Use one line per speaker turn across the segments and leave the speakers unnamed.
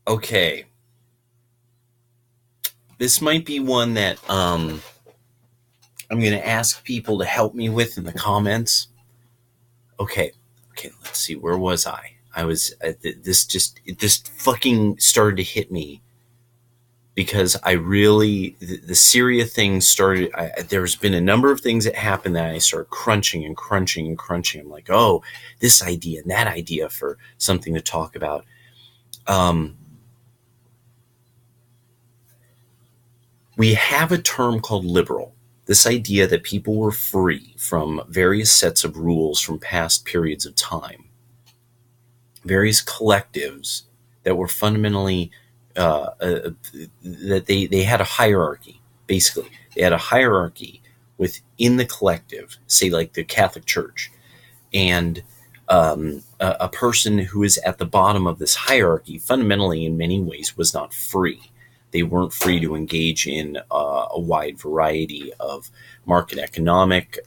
Okay, this might be one that I'm going to ask people to help me with in the comments. Okay, let's see. Where was I? I was this fucking started to hit me because I really the Syria thing started. There's been a number of things that happened that I started crunching and crunching and crunching. I'm like, oh, this idea and that idea for something to talk about. We have a term called liberal. This idea that people were free from various sets of rules from past periods of time, various collectives that were fundamentally that they had a hierarchy. Basically, they had a hierarchy within the collective, say like the Catholic Church, and a person who is at the bottom of this hierarchy fundamentally in many ways was not free. They weren't free to engage in a wide variety of market economic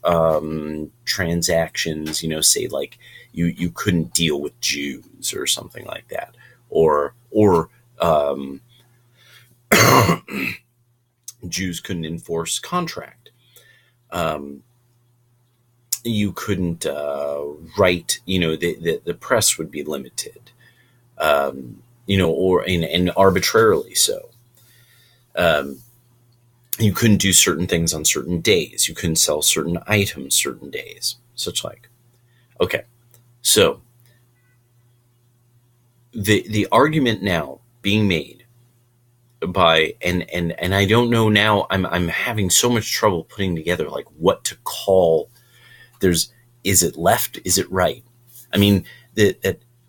transactions, say like you couldn't deal with Jews or something like that, or Jews couldn't enforce contract. You couldn't write, the press would be limited, or and arbitrarily so. You couldn't do certain things on certain days. You couldn't sell certain items certain days, such like. Okay, so the argument now being made by and I don't know now. I'm having so much trouble putting together like what to call. Is it left? Is it right? I mean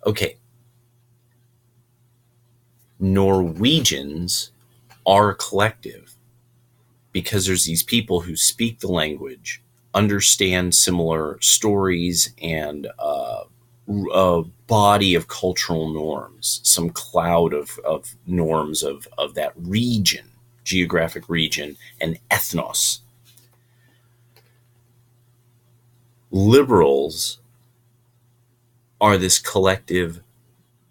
okay. Norwegians are a collective because there's these people who speak the language, understand similar stories, and a body of cultural norms, some cloud of norms of that region, geographic region, and ethnos. Liberals are this collective,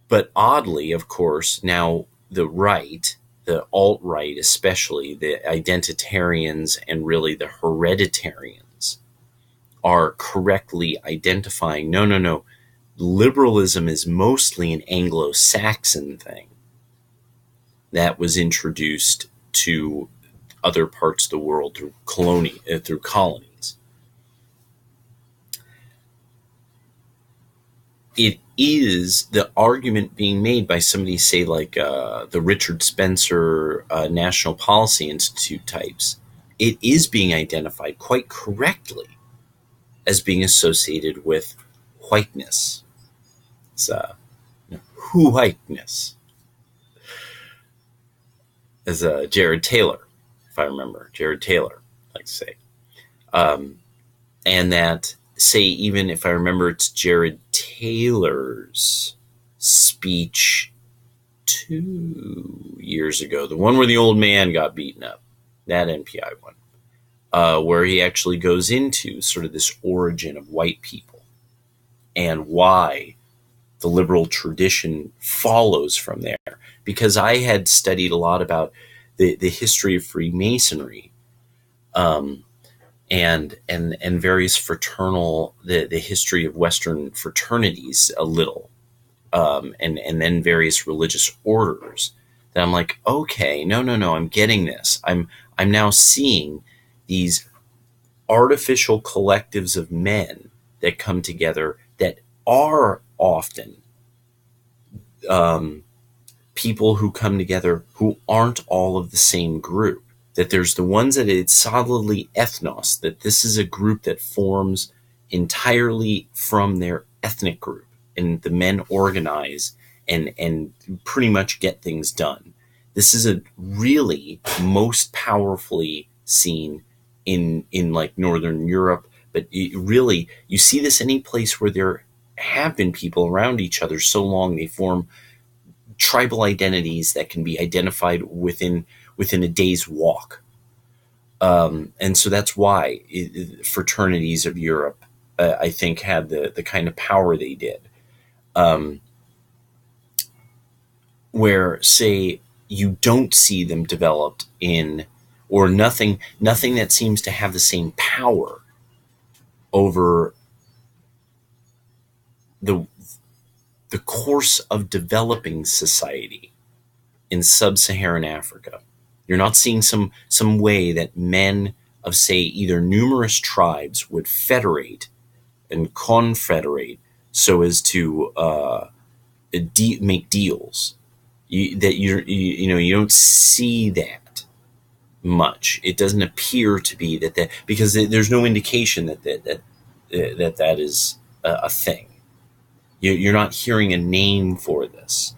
but oddly, of course, now the right, the alt-right especially, the identitarians and really the hereditarians are correctly identifying, no, liberalism is mostly an Anglo-Saxon thing that was introduced to other parts of the world through colonies. It is the argument being made by somebody, say, like the Richard Spencer National Policy Institute types. It is being identified quite correctly as being associated with whiteness. It's whiteness. As Jared Taylor, if I remember, Jared Taylor, like to say. And that, say, even if I remember, it's Jared Taylor's speech 2 years ago, the one where the old man got beaten up, that NPI one, where he actually goes into sort of this origin of white people and why the liberal tradition follows from there. Because I had studied a lot about the history of Freemasonry, and various fraternal, the history of Western fraternities a little, and then various religious orders, that I'm like, okay, no, I'm getting this. I'm now seeing these artificial collectives of men that come together that are often people who come together who aren't all of the same group. That there's the ones that it's solidly ethnos, that this is a group that forms entirely from their ethnic group, and the men organize and pretty much get things done. This is a really most powerfully seen in like Northern Europe, but really you see this any place where there have been people around each other so long they form tribal identities that can be identified within a day's walk. And so that's why fraternities of Europe, I think, had the kind of power they did. where, say, you don't see them developed in, or nothing that seems to have the same power over the the course of developing society in sub-Saharan Africa. You're not seeing some way that men of, say, either numerous tribes would federate and confederate so as to make deals. You don't see that much. It doesn't appear to be that because there's no indication that is a thing. You're not hearing a name for this.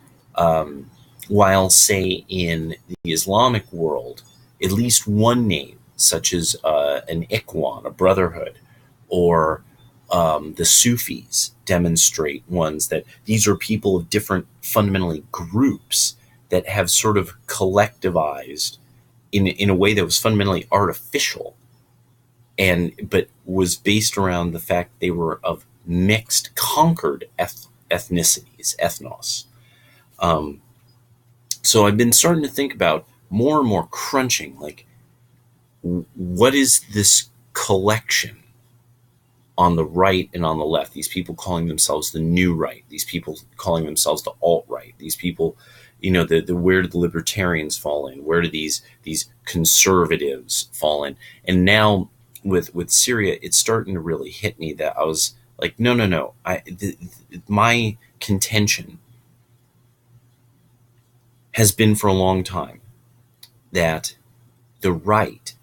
While, say, in the Islamic world, at least one name, such as an Ikhwan, a brotherhood, or the Sufis, demonstrate ones that these are people of different, fundamentally, groups that have sort of collectivized in a way that was fundamentally artificial, but was based around the fact they were of mixed, conquered ethnicities, ethnos. So I've been starting to think about more and more crunching, like, what is this collection on the right and on the left? These people calling themselves the new right, these people calling themselves the alt-right, these people, where do the libertarians fall in? Where do these conservatives fall in? And now with Syria, it's starting to really hit me that I was like, no. My contention has been for a long time that the right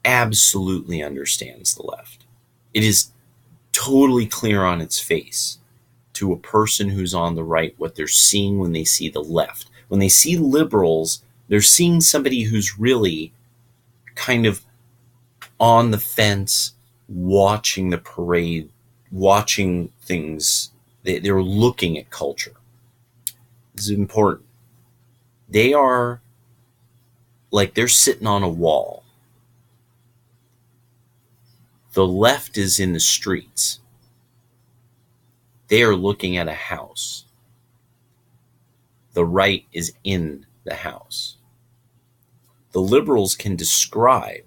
absolutely understands the left. It is totally clear on its face to a person who's on the right what they're seeing when they see the left. When they see liberals, they're seeing somebody who's really kind of on the fence, watching the parade, watching things. They're looking at culture. This is important. They are like they're sitting on a wall. The left is in the streets. They are looking at a house. The right is in the house. The liberals can describe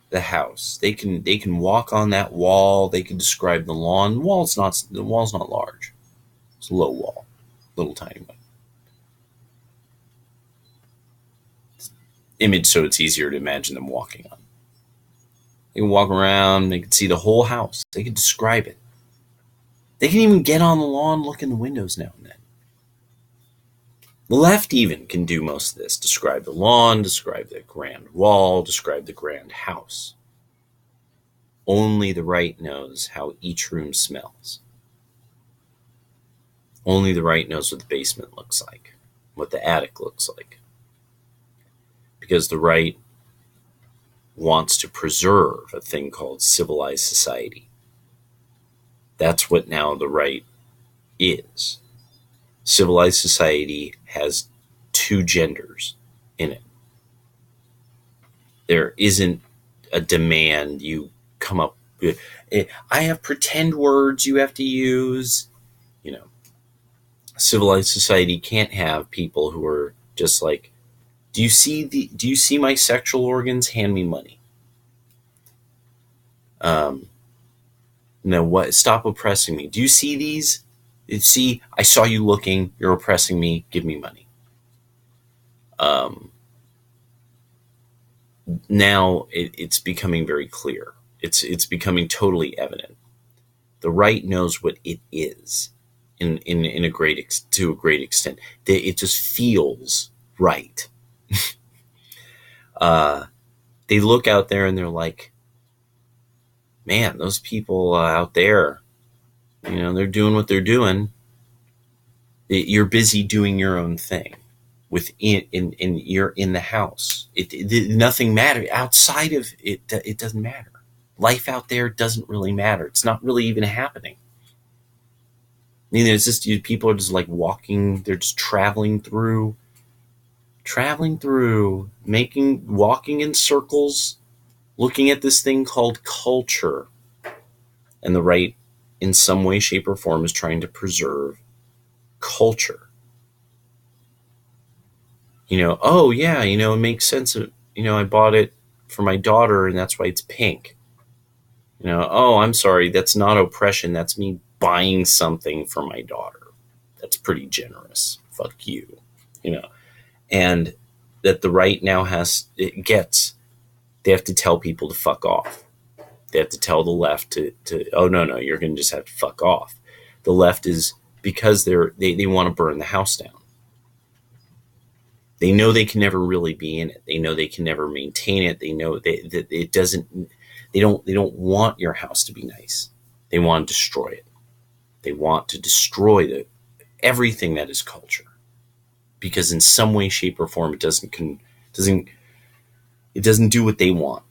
the house. They can walk on that wall. They can describe the lawn. The wall's not large. It's a low wall, little tiny one. Image so it's easier to imagine them walking on. They can walk around. They can see the whole house. They can describe it. They can even get on the lawn, look in the windows now and then. The left even can do most of this. Describe the lawn, describe the grand wall, describe the grand house. Only the right knows how each room smells. Only the right knows what the basement looks like, what the attic looks like. Because the right wants to preserve a thing called civilized society. That's what now the right is. Civilized society has two genders in it. There isn't a demand you come up with. I have pretend words you have to use. Civilized society can't have people who are just like, do you see my sexual organs? Hand me money. No, what? Stop oppressing me. Do you see these? See, I saw you looking. You're oppressing me. Give me money. Now it's becoming very clear. It's becoming totally evident. The right knows what it is, to a great extent. It just feels right. They look out there and they're like, man, those people out there, they're doing what they're doing. You're busy doing your own thing. You're in the house. Nothing matters outside of it. It doesn't matter. Life out there doesn't really matter. It's not really even happening. I mean, it's just people are just like walking. They're just traveling through, walking in circles, looking at this thing called culture. And the right, in some way, shape, or form, is trying to preserve culture. Oh yeah, it makes sense. I bought it for my daughter and that's why it's pink. Oh, I'm sorry, that's not oppression. That's me buying something for my daughter. That's pretty generous. Fuck you. You know, and that the right now they have to tell people to fuck off. They have to tell the left to oh no, you're going to just have to fuck off. The left is because they want to burn the house down. They know they can never really be in it. They know they can never maintain it. They know that it doesn't. They don't want your house to be nice. They want to destroy it. They want to destroy everything that is culture, because in some way, shape, or form, doesn't it doesn't do what they want.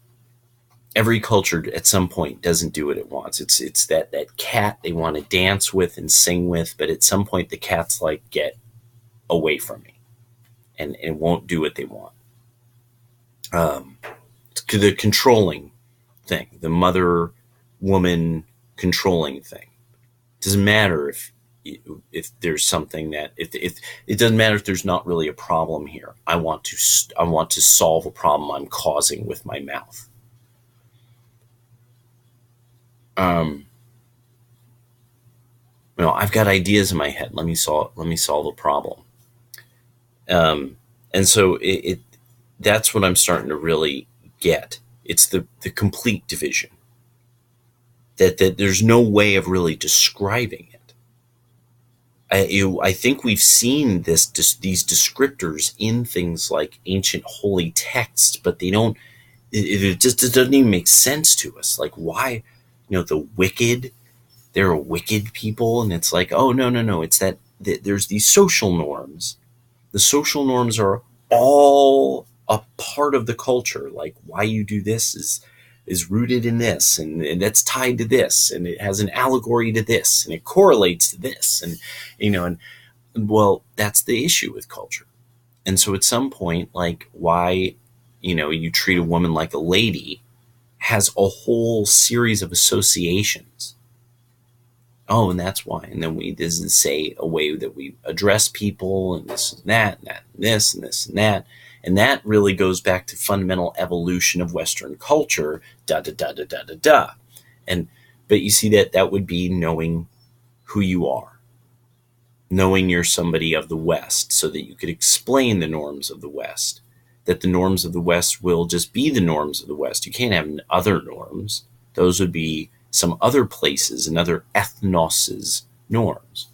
Every culture at some point doesn't do what it wants. It's that cat they want to dance with and sing with, but at some point the cat's like, get away from me, and it won't do what they want. The controlling thing, the mother woman controlling thing. It doesn't matter if there's something that if it doesn't matter if there's not really a problem here. I want to solve a problem I'm causing with my mouth. I've got ideas in my head. Let me solve a problem. And so that's what I'm starting to really get. It's the complete division. That there's no way of really describing it. I think we've seen these descriptors in things like ancient holy texts, but they don't. It doesn't even make sense to us. Like, why? The wicked. There are wicked people, and it's like, oh no. It's that there's these social norms. The social norms are all a part of the culture. Like, why you do this is rooted in this, and that's tied to this, and it has an allegory to this, and it correlates to this, and well, that's the issue with culture. And so at some point, like, why you treat a woman like a lady has a whole series of associations. Oh, and that's why. And then this is say a way that we address people, and this and that, and that, and this, and this, and that. And that really goes back to fundamental evolution of Western culture, But you see that would be knowing who you are, knowing you're somebody of the West, so that you could explain the norms of the West, that the norms of the West will just be the norms of the West. You can't have other norms. Those would be some other places and other ethnos' norms.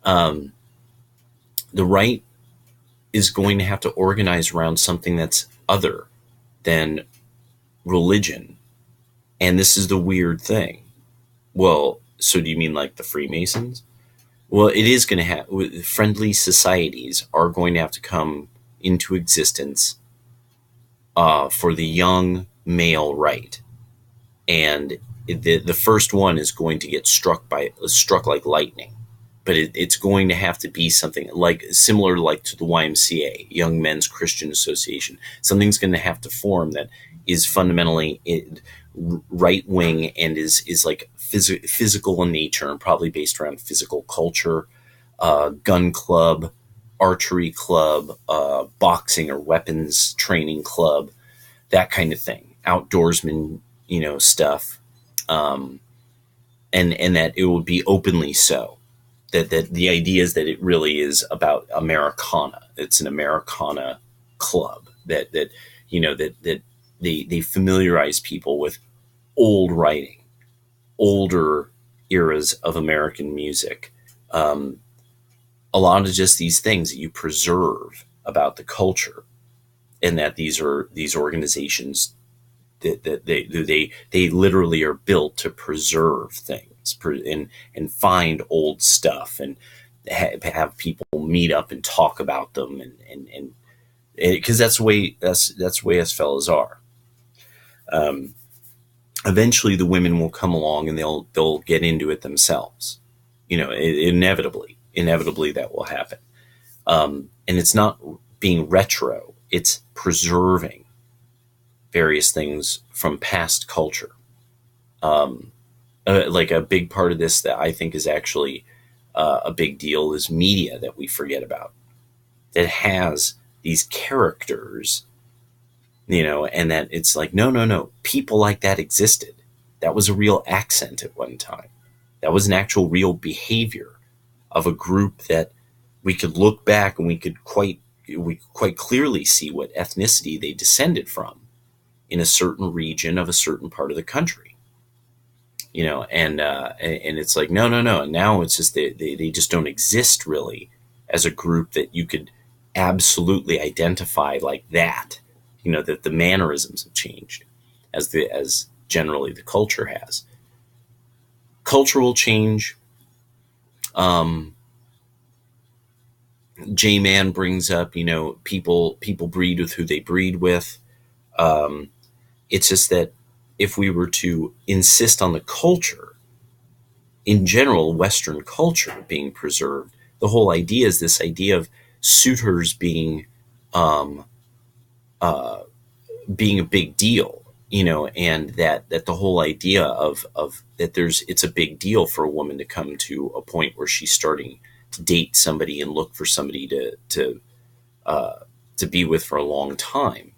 The right is going to have to organize around something that's other than religion. And this is the weird thing. Well, so do you mean like the Freemasons? Well, it is going to have, friendly societies are going to have to come into existence for the young male right. And the first one is going to get struck like lightning, but it's going to have to be something like similar, like to the YMCA, Young Men's Christian Association. Something's going to have to form that is fundamentally right wing and is like physical in nature, and probably based around physical culture, gun club, archery club, boxing or weapons training club, that kind of thing, outdoorsman, stuff. And that it would be openly so. That the idea is that it really is about Americana. It's an Americana club that they familiarize people with old writing, older eras of American music. A lot of just these things that you preserve about the culture, and that these organizations that they literally are built to preserve things and find old stuff and have people meet up and talk about them, and because that's the way us fellas are. Eventually the women will come along and they'll get into it themselves. Inevitably that will happen. And it's not being retro, it's preserving various things from past culture. Like a big part of this that I think is actually a big deal is media that we forget about, that has these characters, and that it's like, no, no, no, people like that existed. That was a real accent at one time. That was an actual real behavior of a group that we could look back and we quite clearly see what ethnicity they descended from in a certain region of a certain part of the country. And it's like, no, no, no. And now it's just they just don't exist really as a group that you could absolutely identify like that. That the mannerisms have changed as generally the culture has. Culture will change. J-Man brings up, people breed with who they breed with. It's just that if we were to insist on the culture, in general, Western culture being preserved, the whole idea is this idea of suitors um, being a big deal, and that the whole idea of that it's a big deal for a woman to come to a point where she's starting to date somebody and look for somebody to be with for a long time,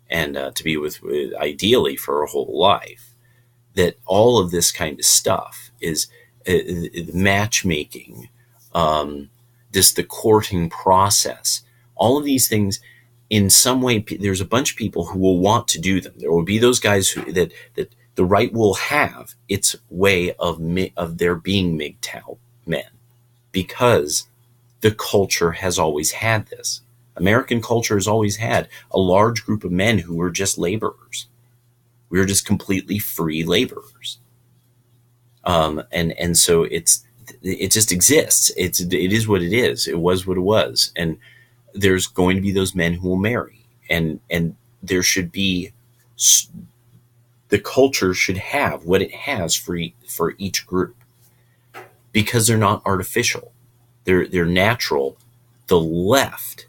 and to be with ideally for her whole life. That all of this kind of stuff is matchmaking, the courting process, all of these things. In some way, there's a bunch of people who will want to do them. There will be those guys that the right will have its way of there being MGTOW men, because the culture has always had this. American culture has always had a large group of men who were just laborers. We were just completely free laborers. And so it just exists. It is what it is. It was what it was. And there's going to be those men who will marry, and there should be, the culture should have what it has for each group, because they're not artificial. They're natural. The left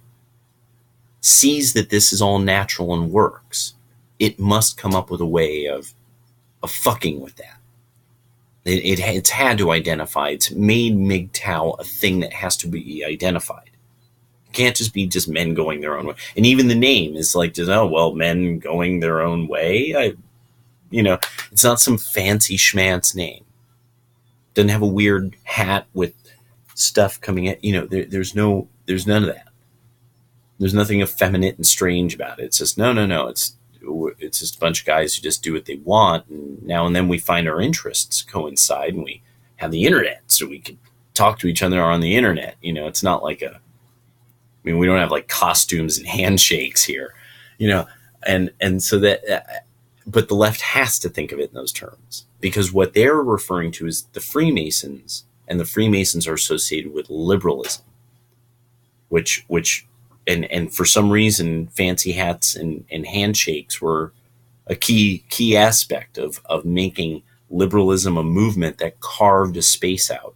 sees that this is all natural and works. It must come up with a way of fucking with that. It's had to identify. It's made MGTOW a thing that has to be identified. It can't just be just men going their own way. And even the name is like, men going their own way. It's not some fancy schmancy name. It doesn't have a weird hat with stuff coming at. There's none of that. There's nothing effeminate and strange about it. It's just no. It's just a bunch of guys who just do what they want, and now and then we find our interests coincide, and we have the internet, so we can talk to each other on the internet. It's not like we don't have like costumes and handshakes here, and so that, but the left has to think of it in those terms, because what they're referring to is the Freemasons, and the Freemasons are associated with liberalism, which and for some reason, fancy hats and handshakes were a key aspect of making liberalism a movement that carved a space out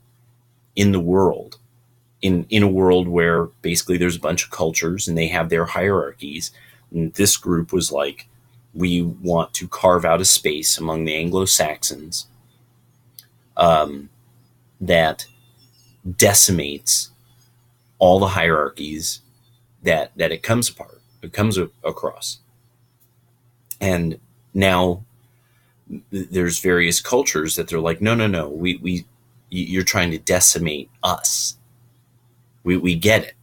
in the world, in a world where basically there's a bunch of cultures and they have their hierarchies. And this group was like, we want to carve out a space among the Anglo-Saxons that decimates all the hierarchies that it comes across. And now there's various cultures that they're like, no, you're trying to decimate us. We get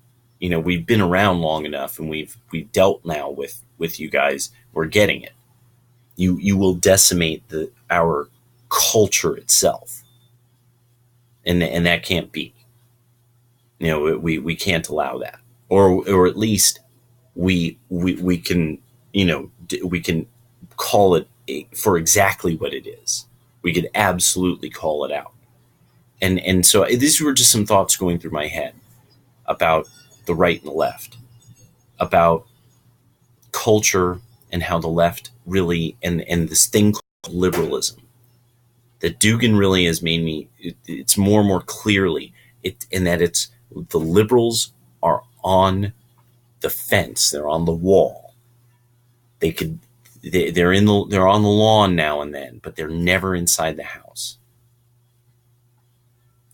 it. We've been around long enough, and we've dealt now with you guys. We're getting it. You will decimate our culture itself, and that can't be. We can't allow that. Or at least we can we can call it for exactly what it is. We could absolutely call it out. And so these were just some thoughts going through my head about the right and the left, about culture, and how the left really, and this thing called liberalism, that Dugin really has made me, it's more and more clearly, in that it's, the liberals are on the fence, they're on the wall. They're on the lawn now and then, but they're never inside the house.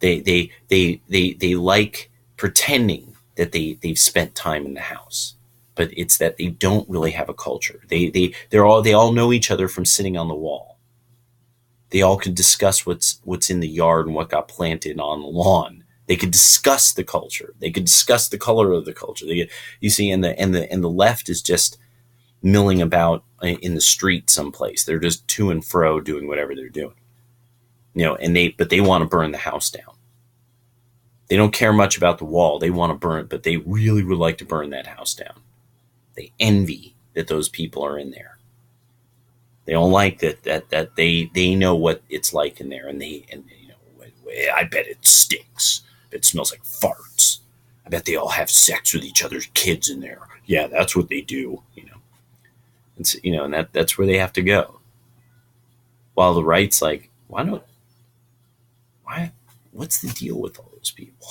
They like pretending that they've spent time in the house, but it's that they don't really have a culture. They all know each other from sitting on the wall. They all could discuss what's in the yard and what got planted on the lawn. They could discuss the culture. They could discuss the color of the culture. You see, and the left is just milling about in the street someplace. They're just to and fro doing whatever they're doing. But they want to burn the house down. They don't care much about the wall. They want to burn it, but they really would like to burn that house down. They envy that those people are in there. They don't like that they know what it's like in there, and I bet it stinks. It smells like farts. I bet they all have sex with each other's kids in there. Yeah, that's what they do. And that's where they have to go. While the right's like, what's the deal with all those people?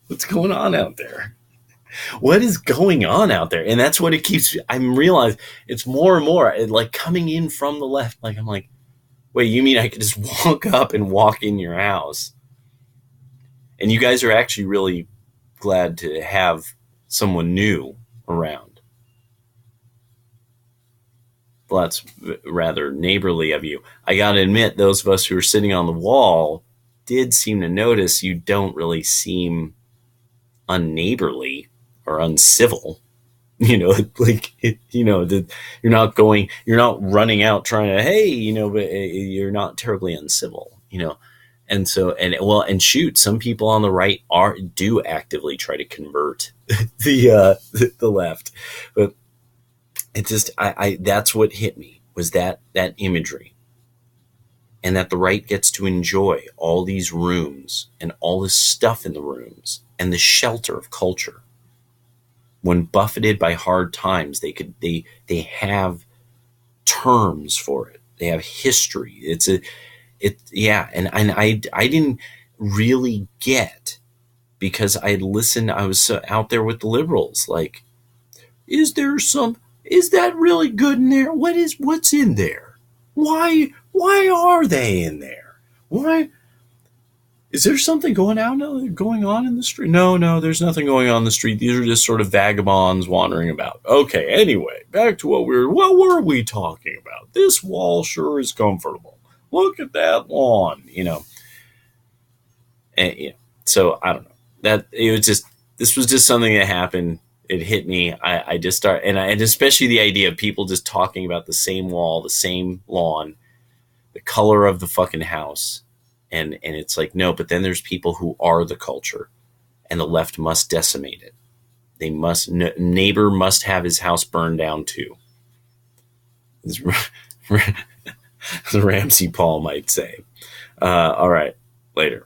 What's going on out there? What is going on out there? And that's what it keeps. I'm realizing it's more and more like coming in from the left. Like, I'm like, wait, you mean I could just walk up and walk in your house? And you guys are actually really glad to have someone new around. Well, that's rather neighborly of you. I got to admit, those of us who are sitting on the wall did seem to notice you don't really seem unneighborly or uncivil. You're not running out trying to, hey, but you're not terribly uncivil, And so, and shoot, some people on the right do actively try to convert the left, but it just, that's what hit me was that imagery, and that the right gets to enjoy all these rooms and all this stuff in the rooms and the shelter of culture. When buffeted by hard times, they have terms for it. They have history. And I didn't really get, because I was out there with the liberals, like, is that really good in there? What's in there? Why are they in there? Why? Is there something going on in the street? No, there's nothing going on in the street. These are just sort of vagabonds wandering about. Okay, anyway, back to what were we talking about? This wall sure is comfortable. Look at that lawn, And, so I don't know. This was just something that happened. It hit me. I just started, and especially the idea of people just talking about the same wall, the same lawn, the color of the fucking house. And it's like, no, but then there's people who are the culture, and the left must decimate it. Neighbor must have his house burned down too. The Ramsey Paul might say. All right, later.